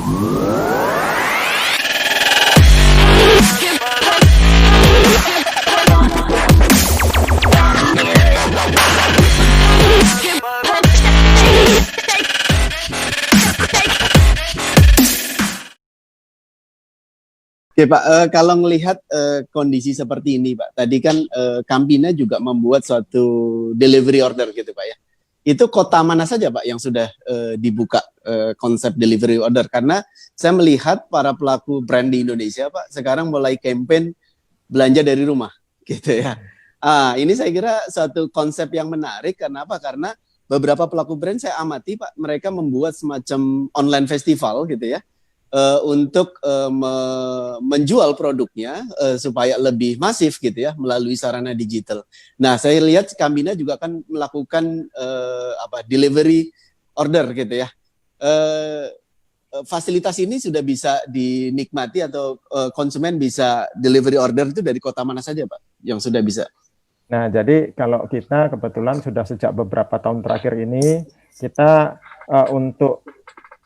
Oke Pak, kalau melihat kondisi seperti ini Pak, tadi kan Campina juga membuat suatu delivery order gitu Pak ya. Itu kota mana saja Pak yang sudah dibuka konsep delivery order? Karena saya melihat para pelaku brand di Indonesia Pak sekarang mulai campaign belanja dari rumah gitu ya. Ini saya kira suatu konsep yang menarik. Kenapa? Karena beberapa pelaku brand saya amati Pak, mereka membuat semacam online festival gitu ya. Untuk menjual produknya supaya lebih masif gitu ya melalui sarana digital. Nah, saya lihat Campina juga akan melakukan delivery order gitu ya. Fasilitas ini sudah bisa dinikmati atau konsumen bisa delivery order itu dari kota mana saja Pak yang sudah bisa? Nah, jadi kalau kita kebetulan sudah sejak beberapa tahun terakhir ini kita untuk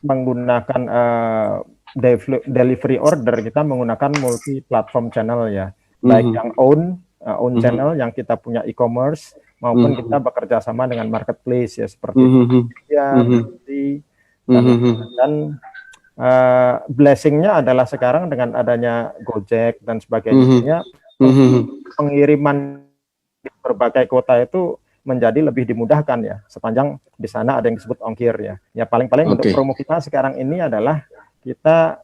menggunakan delivery order kita menggunakan multi platform channel ya, baik yang own channel yang kita punya e-commerce maupun kita bekerja sama dengan marketplace ya seperti dan blessingnya adalah sekarang dengan adanya Gojek dan sebagainya pengiriman di berbagai kota itu menjadi lebih dimudahkan ya, sepanjang di sana ada yang disebut ongkir ya. Ya paling-paling untuk promo kita sekarang ini adalah kita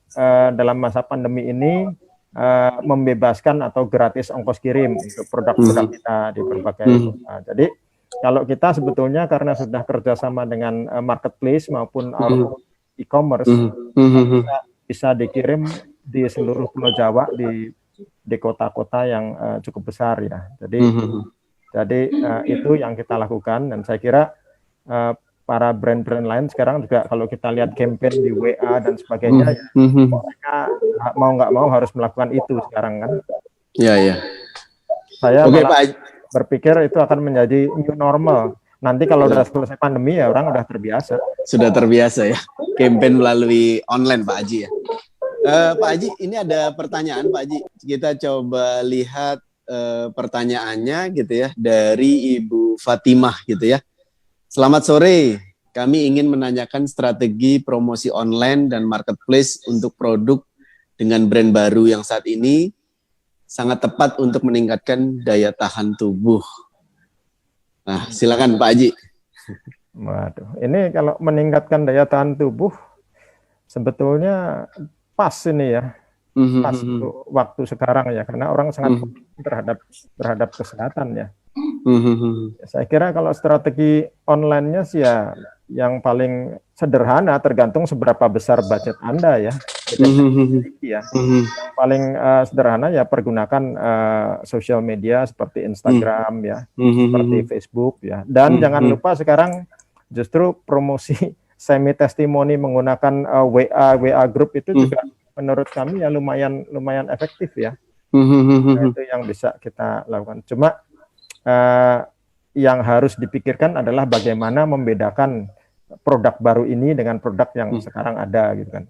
dalam masa pandemi ini membebaskan atau gratis ongkos kirim untuk produk-produk kita di berbagai kota. Jadi kalau kita sebetulnya karena sudah kerjasama dengan marketplace maupun e-commerce bisa dikirim di seluruh Pulau Jawa di kota-kota yang cukup besar ya. Jadi itu yang kita lakukan, dan saya kira para brand-brand lain sekarang juga kalau kita lihat campaign di WA dan sebagainya, mereka mau nggak mau harus melakukan itu sekarang kan. Iya. Saya berpikir itu akan menjadi new normal. Nanti kalau udah selesai pandemi ya orang udah terbiasa. Sudah terbiasa ya, campaign melalui online Pak Haji ya. Pak Haji, ini ada pertanyaan Pak Haji. Kita coba lihat pertanyaannya gitu ya dari Ibu Fatimah gitu ya. Selamat sore, kami ingin menanyakan strategi promosi online dan marketplace untuk produk dengan brand baru yang saat ini sangat tepat untuk meningkatkan daya tahan tubuh. Nah, silakan Pak Haji. Waduh, ini kalau meningkatkan daya tahan tubuh sebetulnya pas ini ya. Pas untuk waktu sekarang ya, karena orang sangat terhadap kesehatan ya. Saya kira kalau strategi online-nya sih ya yang paling sederhana, tergantung seberapa besar budget Anda ya. Yang paling sederhana ya pergunakan sosial media seperti Instagram ya, seperti Facebook ya. Dan jangan lupa sekarang justru promosi semi testimoni menggunakan WA group itu juga menurut kami ya lumayan efektif ya. Itu yang bisa kita lakukan. Cuma yang harus dipikirkan adalah bagaimana membedakan produk baru ini dengan produk yang sekarang ada gitu kan.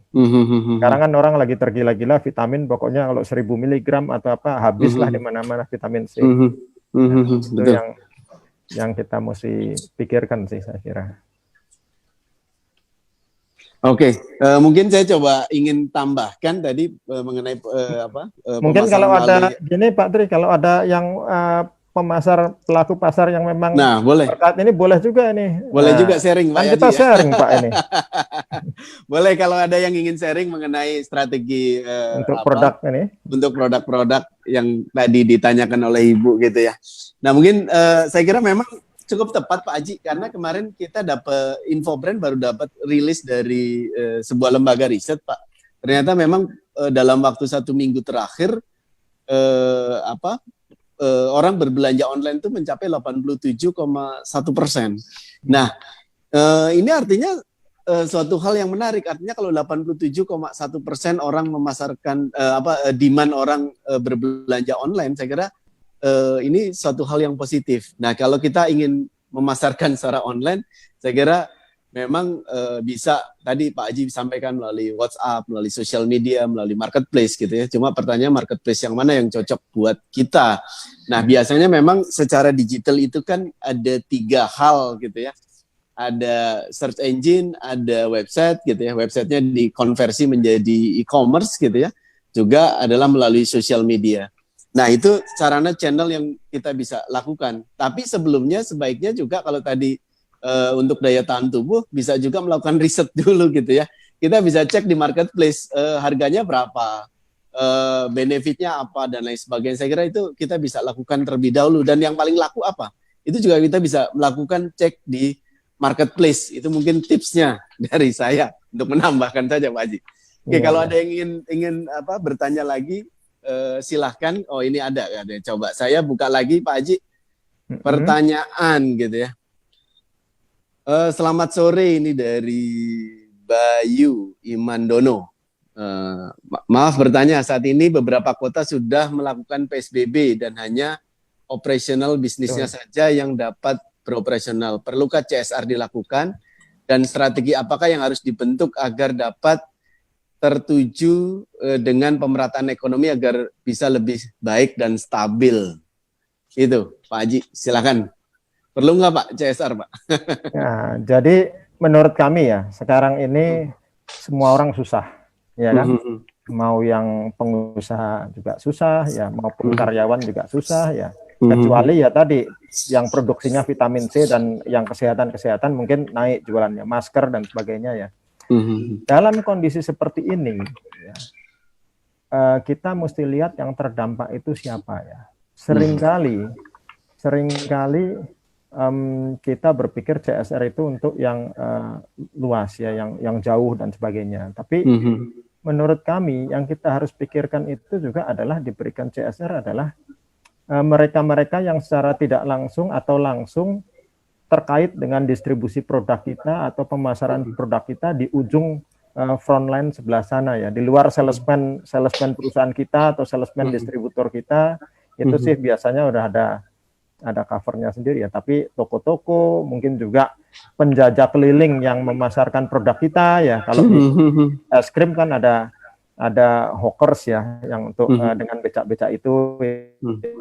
Sekarang kan orang lagi tergila-gila vitamin, pokoknya kalau 1000 mg atau apa habislah di mana-mana vitamin C. Itu yang kita mesti pikirkan sih saya kira. Oke, mungkin saya coba ingin tambahkan tadi mengenai mungkin kalau ada gini Pak Tri, kalau ada yang pelaku pasar yang memang boleh. Terkait ini boleh juga ini. Boleh juga sharing Pak. Kita sharing Pak ini. Boleh kalau ada yang ingin sharing mengenai strategi untuk produk ini. Untuk produk-produk yang tadi ditanyakan oleh Ibu gitu ya. Nah mungkin saya kira memang cukup tepat Pak Haji, karena kemarin kita dapat Infobrand baru dapat rilis dari sebuah lembaga riset Pak. Ternyata memang dalam waktu 1 minggu terakhir orang berbelanja online itu mencapai 87,1%. Nah ini artinya suatu hal yang menarik. Artinya kalau 87,1% orang memasarkan demand orang berbelanja online, saya kira ini suatu hal yang positif. Nah, kalau kita ingin memasarkan secara online, saya kira memang bisa tadi Pak Haji sampaikan melalui WhatsApp, melalui sosial media, melalui marketplace gitu ya. Cuma pertanyaan marketplace yang mana yang cocok buat kita. Nah, biasanya memang secara digital itu kan ada 3 hal gitu ya. Ada search engine, ada website gitu ya. Websitenya dikonversi menjadi e-commerce gitu ya. Juga adalah melalui sosial media. Nah, itu sarana channel yang kita bisa lakukan. Tapi sebelumnya sebaiknya juga kalau tadi untuk daya tahan tubuh bisa juga melakukan riset dulu gitu ya. Kita bisa cek di marketplace harganya berapa, benefitnya apa dan lain sebagainya. Saya kira itu kita bisa lakukan terlebih dahulu. Dan yang paling laku apa? Itu juga kita bisa melakukan cek di marketplace. Itu mungkin tipsnya dari saya untuk menambahkan saja Pak Haji. Oke, kalau ada yang ingin bertanya lagi, silahkan. Oh, ini ada. Coba saya buka lagi Pak Haji. Pertanyaan gitu ya. Selamat sore, ini dari Bayu Imandono. Maaf bertanya, saat ini beberapa kota sudah melakukan PSBB dan hanya operasional bisnisnya saja yang dapat beroperasional. Perlukah CSR dilakukan dan strategi apakah yang harus dibentuk agar dapat tertuju dengan pemerataan ekonomi agar bisa lebih baik dan stabil? Itu Pak Haji, silakan. Perlu nggak Pak CSR Pak? Nah, jadi menurut kami ya sekarang ini semua orang susah, ya kan? Mau yang pengusaha juga susah, ya maupun karyawan juga susah, ya. Kecuali ya tadi yang produksinya vitamin C dan yang kesehatan mungkin naik jualannya, masker dan sebagainya ya. Dalam kondisi seperti ini, ya, kita mesti lihat yang terdampak itu siapa ya. Seringkali kita berpikir CSR itu untuk yang luas ya, yang jauh dan sebagainya. Tapi menurut kami yang kita harus pikirkan itu juga adalah diberikan CSR adalah mereka-mereka yang secara tidak langsung atau langsung terkait dengan distribusi produk kita atau pemasaran produk kita di ujung frontline sebelah sana ya, di luar salesman perusahaan kita atau salesman distributor kita itu sih biasanya udah ada covernya sendiri ya, tapi toko-toko mungkin juga penjajah keliling yang memasarkan produk kita ya. Kalau di es krim kan ada hawkers ya yang untuk dengan becak-becak itu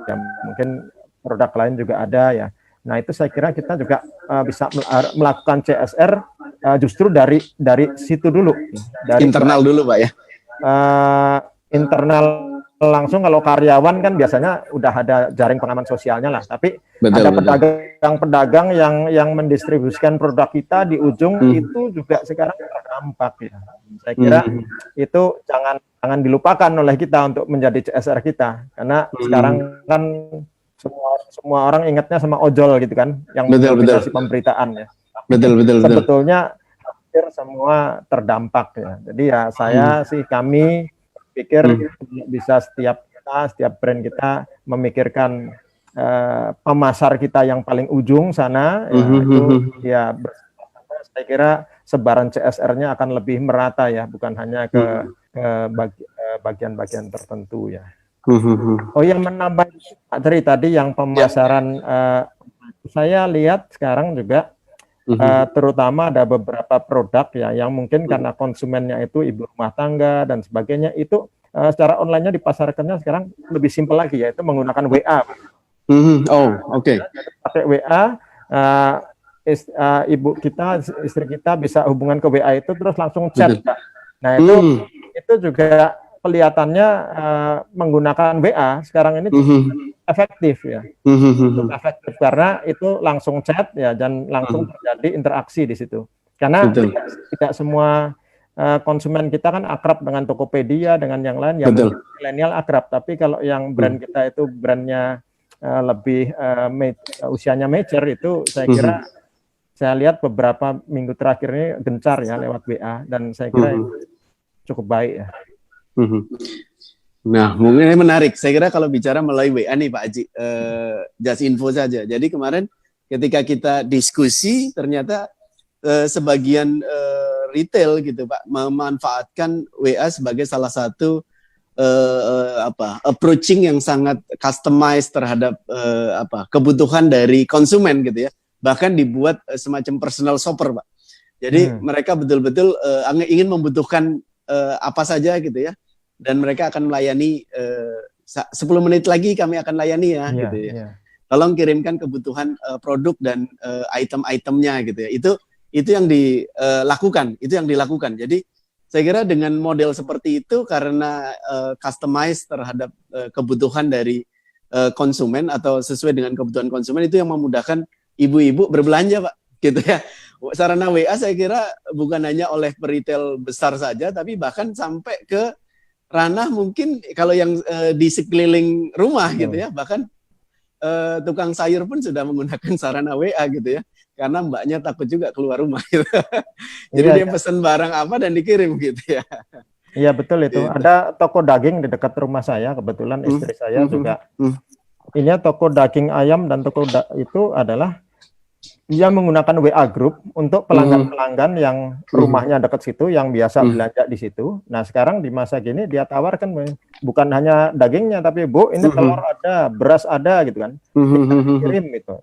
ya, mungkin produk lain juga ada ya. Nah, itu saya kira kita juga bisa melakukan CSR justru dari situ dulu, dari internal dulu Pak ya. Internal langsung. Kalau karyawan kan biasanya udah ada jaring pengaman sosialnya lah, tapi ada pedagang-pedagang yang mendistribusikan produk kita di ujung itu juga sekarang terdampak ya. Saya kira itu jangan dilupakan oleh kita untuk menjadi CSR kita, karena sekarang kan semua orang ingatnya sama ojol gitu kan, yang mendominasi pemberitaan ya. Sebetulnya hampir semua terdampak ya. Jadi ya kami pikir bisa setiap brand kita memikirkan pemasar kita yang paling ujung sana itu ya, saya kira sebaran CSR-nya akan lebih merata ya, bukan hanya ke bagian-bagian tertentu ya. Oh, yang menambah tadi yang pemasaran, saya lihat sekarang juga terutama ada beberapa produk ya yang mungkin karena konsumennya itu ibu rumah tangga dan sebagainya, itu secara online-nya dipasarkannya sekarang lebih simpel lagi, yaitu menggunakan WA. Pakai WA, istri kita bisa hubungan ke WA itu terus langsung chat. Nah, itu juga kelihatannya menggunakan WA sekarang ini efektif ya. Efektif karena itu langsung chat ya, dan langsung terjadi interaksi di situ. Karena tidak semua konsumen kita kan akrab dengan Tokopedia, dengan yang lain yang milenial akrab, tapi kalau yang brand kita itu brandnya lebih usianya mature, itu saya kira saya lihat beberapa minggu terakhir ini gencar ya lewat WA, dan saya kira itu cukup baik ya. Nah, mungkin ini menarik. Saya kira kalau bicara melalui WA nih Pak Haji, just info saja. Jadi kemarin ketika kita diskusi, ternyata sebagian retail gitu Pak memanfaatkan WA sebagai salah satu approaching yang sangat customized terhadap kebutuhan dari konsumen gitu ya. Bahkan dibuat semacam personal shopper Pak. Jadi mereka betul-betul ingin membutuhkan apa saja gitu ya, dan mereka akan melayani 10 menit lagi kami akan layani ya, gitu ya. Tolong kirimkan kebutuhan produk dan item-itemnya gitu ya. Itu yang dilakukan, Jadi saya kira dengan model seperti itu karena customize terhadap kebutuhan dari konsumen atau sesuai dengan kebutuhan konsumen, itu yang memudahkan ibu-ibu berbelanja, Pak, gitu ya. Sarana WA saya kira bukan hanya oleh peritel besar saja, tapi bahkan sampai ke ranah mungkin kalau yang di sekeliling rumah gitu ya, bahkan tukang sayur pun sudah menggunakan sarana WA gitu ya, karena mbaknya takut juga keluar rumah gitu. Jadi dia pesan barang apa dan dikirim gitu ya. Iya betul itu. Gitu. Ada toko daging di dekat rumah saya, kebetulan istri saya juga. Ini toko daging ayam, dan toko itu adalah dia menggunakan WA group untuk pelanggan-pelanggan yang rumahnya dekat situ, yang biasa belanja di situ. Nah sekarang di masa gini dia tawarkan bukan hanya dagingnya, tapi Bu ini telur ada, beras ada gitu kan, kirim gitu.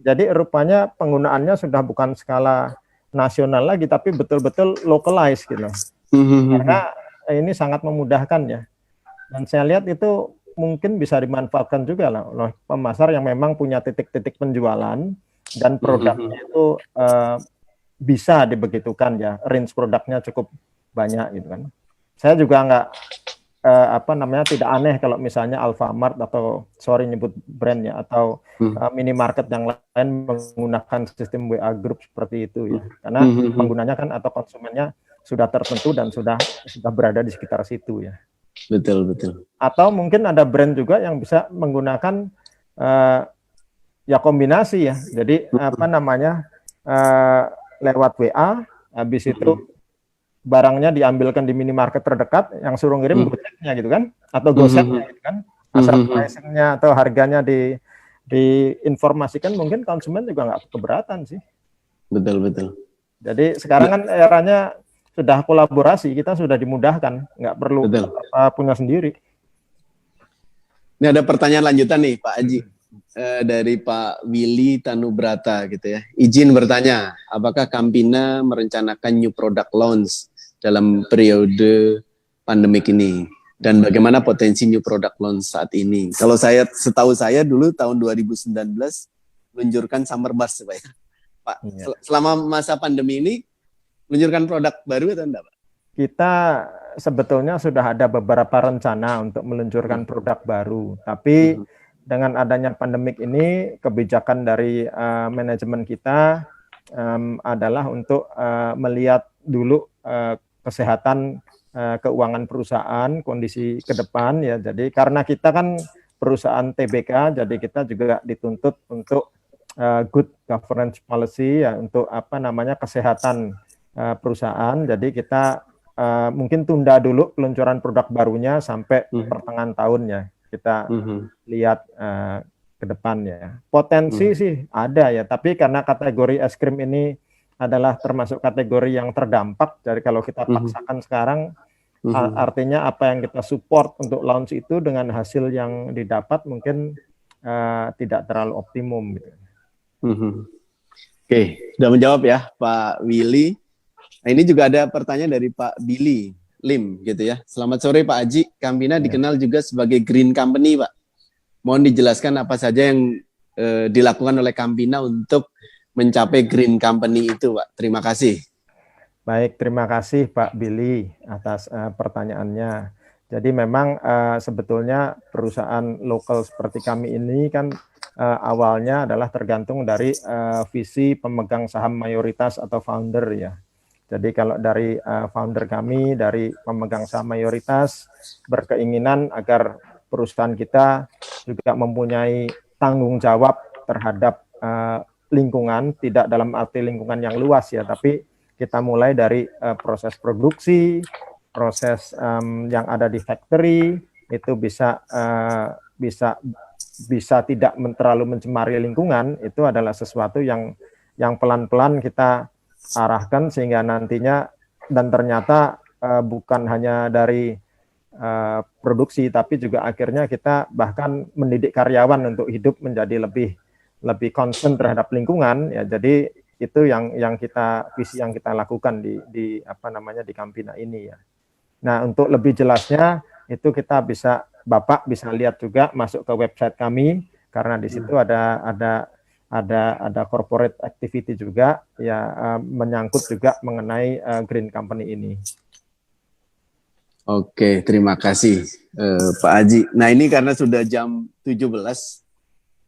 Jadi rupanya penggunaannya sudah bukan skala nasional lagi, tapi betul-betul localized gitu. Karena ini sangat memudahkan ya. Dan saya lihat itu mungkin bisa dimanfaatkan juga lah oleh pemasar yang memang punya titik-titik penjualan dan produknya itu bisa dibegitukan ya, range produknya cukup banyak gitu kan. Saya juga nggak tidak aneh kalau misalnya Alfamart atau nyebut brandnya atau minimarket yang lain menggunakan sistem WA group seperti itu ya, karena penggunanya kan atau konsumennya sudah tertentu dan sudah berada di sekitar situ ya. Betul. Atau mungkin ada brand juga yang bisa menggunakan ya kombinasi ya. Jadi lewat WA, habis itu barangnya diambilkan di minimarket terdekat, yang suruh ngirim Gojeknya gitu kan, atau GoSendnya gitu kan. Asal pricingnya atau harganya diinformasikan, mungkin konsumen juga nggak keberatan sih. Betul. Jadi sekarang kan eranya sudah kolaborasi, kita sudah dimudahkan, nggak perlu punya sendiri. Ini ada pertanyaan lanjutan nih Pak Haji. Dari Pak Willy Tanubrata gitu ya. Izin bertanya, apakah Campina merencanakan new product launch dalam periode pandemik ini? Dan bagaimana potensi new product launch saat ini? Kalau setahu saya dulu tahun 2019 meluncurkan Summer Bus Pak. Selama masa pandemi ini meluncurkan produk baru atau enggak, Pak? Kita sebetulnya sudah ada beberapa rencana untuk meluncurkan produk baru, tapi dengan adanya pandemik ini, kebijakan dari manajemen kita adalah untuk melihat dulu kesehatan keuangan perusahaan, kondisi ke depan ya. Jadi karena kita kan perusahaan TBK, jadi kita juga dituntut untuk good governance policy ya, untuk kesehatan perusahaan. Jadi kita mungkin tunda dulu peluncuran produk barunya sampai pertengahan tahunnya. Kita lihat ke depannya. Potensi sih ada ya, tapi karena kategori es krim ini adalah termasuk kategori yang terdampak, jadi kalau kita paksakan sekarang, artinya apa yang kita support untuk launch itu dengan hasil yang didapat mungkin tidak terlalu optimum gitu. Oke, sudah menjawab ya Pak Willy. Nah, ini juga ada pertanyaan dari Pak Billy Lim gitu ya. Selamat sore Pak Haji, Campina dikenal juga sebagai green company Pak. Mohon dijelaskan apa saja yang dilakukan oleh Campina untuk mencapai green company itu Pak. Terima kasih. Baik, terima kasih Pak Billy atas pertanyaannya. Jadi memang sebetulnya perusahaan lokal seperti kami ini kan awalnya adalah tergantung dari visi pemegang saham mayoritas atau founder ya. Jadi kalau dari founder kami, dari pemegang saham mayoritas, berkeinginan agar perusahaan kita juga mempunyai tanggung jawab terhadap lingkungan, tidak dalam arti lingkungan yang luas ya, tapi kita mulai dari proses produksi, proses yang ada di factory, itu bisa tidak terlalu mencemari lingkungan, itu adalah sesuatu yang pelan-pelan kita arahkan sehingga nantinya, dan ternyata bukan hanya dari produksi, tapi juga akhirnya kita bahkan mendidik karyawan untuk hidup menjadi lebih concern terhadap lingkungan ya. Jadi Itu yang visi yang kita lakukan di apa namanya di Campina ini ya. Nah, untuk lebih jelasnya itu Bapak bisa lihat juga, masuk ke website kami, karena di situ ada corporate activity juga ya, menyangkut juga mengenai green company ini. Oke, terima kasih Pak Haji. Nah, ini karena sudah jam 17.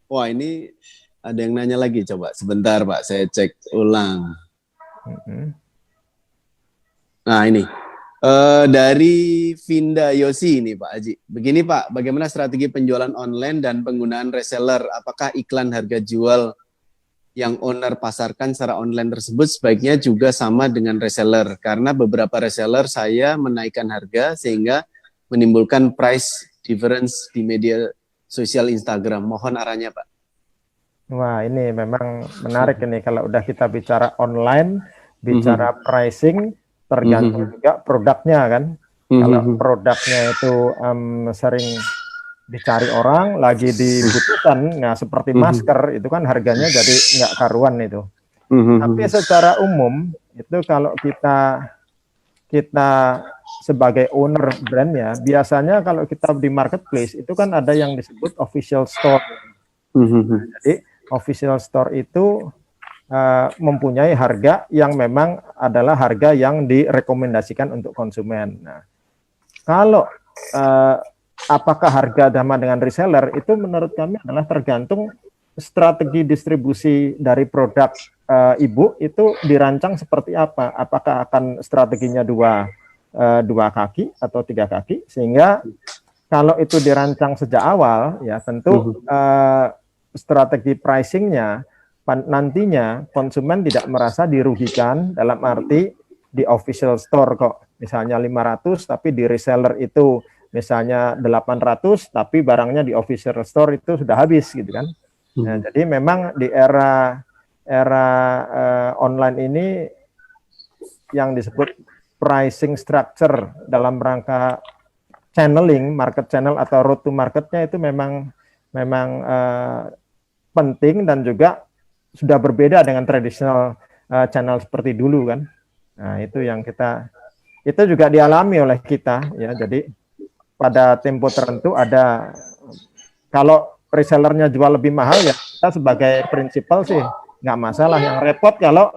Wah, ini ada yang nanya lagi, coba sebentar Pak, saya cek ulang. Nah, ini dari Vinda Yosi ini Pak Haji. Begini Pak, bagaimana strategi penjualan online dan penggunaan reseller? Apakah iklan harga jual yang owner pasarkan secara online tersebut sebaiknya juga sama dengan reseller? Karena beberapa reseller saya menaikkan harga sehingga menimbulkan price difference di media sosial Instagram. Mohon arahnya Pak. Wah, ini memang menarik ini, kalau udah kita bicara online, bicara pricing, tergantung juga produknya kan. Kalau produknya itu sering dicari orang, lagi dibutuhkan, nah seperti masker itu kan harganya jadi nggak karuan itu. Tapi secara umum itu kalau kita sebagai owner brand ya, biasanya kalau kita di marketplace itu kan ada yang disebut official store. Jadi official store itu mempunyai harga yang memang adalah harga yang direkomendasikan untuk konsumen. Nah, kalau apakah harga sama dengan reseller, itu menurut kami adalah tergantung strategi distribusi dari produk ibu itu dirancang seperti apa. Apakah akan strateginya dua kaki atau 3 kaki, sehingga kalau itu dirancang sejak awal ya tentu strategi pricingnya nantinya konsumen tidak merasa dirugikan, dalam arti di official store kok misalnya 500 tapi di reseller itu misalnya 800 tapi barangnya di official store itu sudah habis gitu kan. Nah, jadi memang di era online ini yang disebut pricing structure dalam rangka channeling, market channel atau road to marketnya itu memang penting dan juga sudah berbeda dengan tradisional channel seperti dulu kan. Nah, itu yang itu juga dialami oleh kita ya. Jadi pada tempo tertentu ada, kalau resellernya jual lebih mahal ya kita sebagai prinsipal sih nggak masalah. Yang repot kalau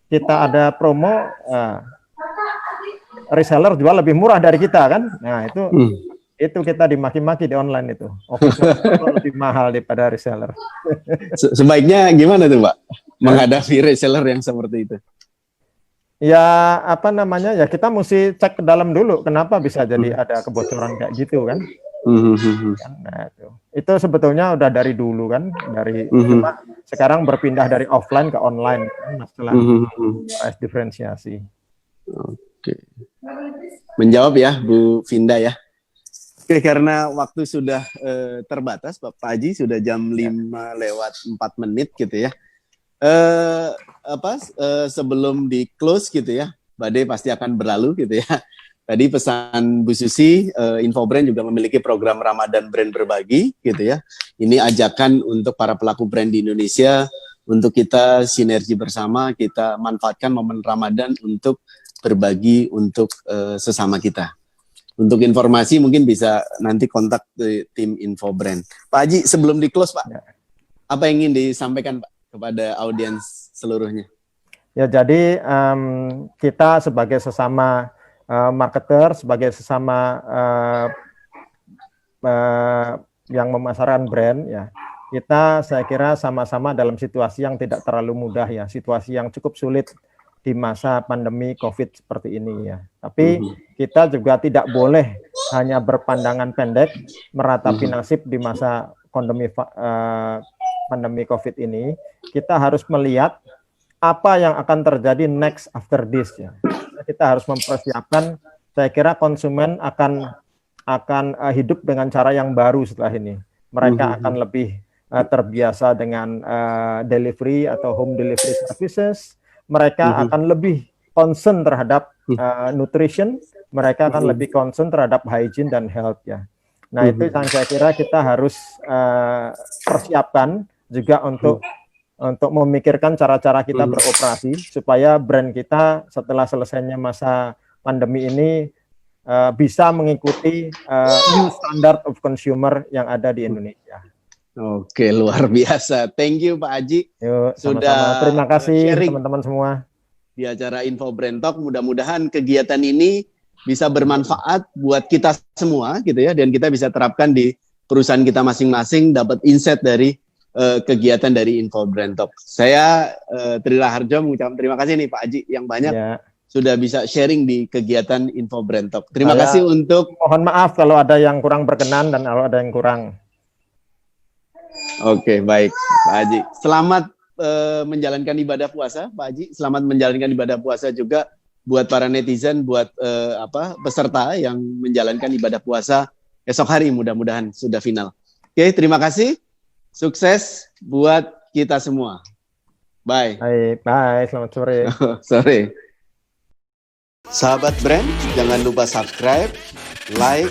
kita ada promo reseller jual lebih murah dari kita kan. Nah, itu kita dimaki-maki di online itu. Lebih mahal daripada reseller. Sebaiknya gimana tuh Pak menghadapi reseller yang seperti itu? Ya apa namanya ya, kita mesti cek ke dalam dulu kenapa bisa jadi ada kebocoran kayak gitu kan. Nah, itu sebetulnya udah dari dulu kan, cuma sekarang berpindah dari offline ke online kan, masalah price diferensiasi. Oke. Menjawab ya Bu Vinda ya. Oke, karena waktu sudah terbatas, Pak Haji, sudah jam 5:04 gitu ya. Sebelum di close gitu ya, badai pasti akan berlalu gitu ya. Tadi pesan Bu Susi, Infobrand juga memiliki program Ramadan Brand Berbagi gitu ya. Ini ajakan untuk para pelaku brand di Indonesia untuk kita sinergi bersama, kita manfaatkan momen Ramadan untuk berbagi untuk sesama kita. Untuk informasi mungkin bisa nanti kontak tim Infobrand. Pak Haji, sebelum di close Pak, apa yang ingin disampaikan Pak kepada audiens seluruhnya? Ya, jadi kita sebagai sesama marketer, sebagai sesama yang memasarkan brand ya, kita saya kira sama-sama dalam situasi yang tidak terlalu mudah ya, situasi yang cukup sulit di masa pandemi COVID seperti ini ya. Tapi kita juga tidak boleh hanya berpandangan pendek meratapi nasib di masa pandemi COVID ini. Kita harus melihat apa yang akan terjadi next after this ya. Kita harus mempersiapkan. Saya kira konsumen akan hidup dengan cara yang baru setelah ini. Mereka akan lebih terbiasa dengan delivery atau home delivery services. Mereka akan lebih concern terhadap nutrition, mereka akan lebih concern terhadap hygiene dan health ya. Nah, itu yang saya kira kita harus persiapkan juga untuk untuk memikirkan cara-cara kita beroperasi supaya brand kita setelah selesainya masa pandemi ini bisa mengikuti new standard of consumer yang ada di Indonesia. Oke, luar biasa. Thank you Pak Aji. Yuk, sudah terima kasih sharing teman-teman semua di acara Info Brand Talk. Mudah-mudahan kegiatan ini bisa bermanfaat buat kita semua gitu ya, dan kita bisa terapkan di perusahaan kita masing-masing, dapat insight dari kegiatan dari Info Brand Talk. Saya Tri Raharjo mengucapkan terima kasih nih Pak Aji yang banyak sudah bisa sharing di kegiatan Info Brand Talk. Terima kasih untuk... Mohon maaf kalau ada yang kurang berkenan dan kalau ada yang kurang. Oke, baik Pak Haji. Selamat menjalankan ibadah puasa Pak Haji. Selamat menjalankan ibadah puasa juga buat para netizen, buat peserta yang menjalankan ibadah puasa esok hari, mudah-mudahan sudah final. Oke, terima kasih. Sukses buat kita semua. Bye. Bye. Selamat sore. Sore. Sahabat brand, jangan lupa subscribe, like,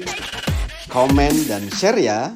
komen, dan share ya.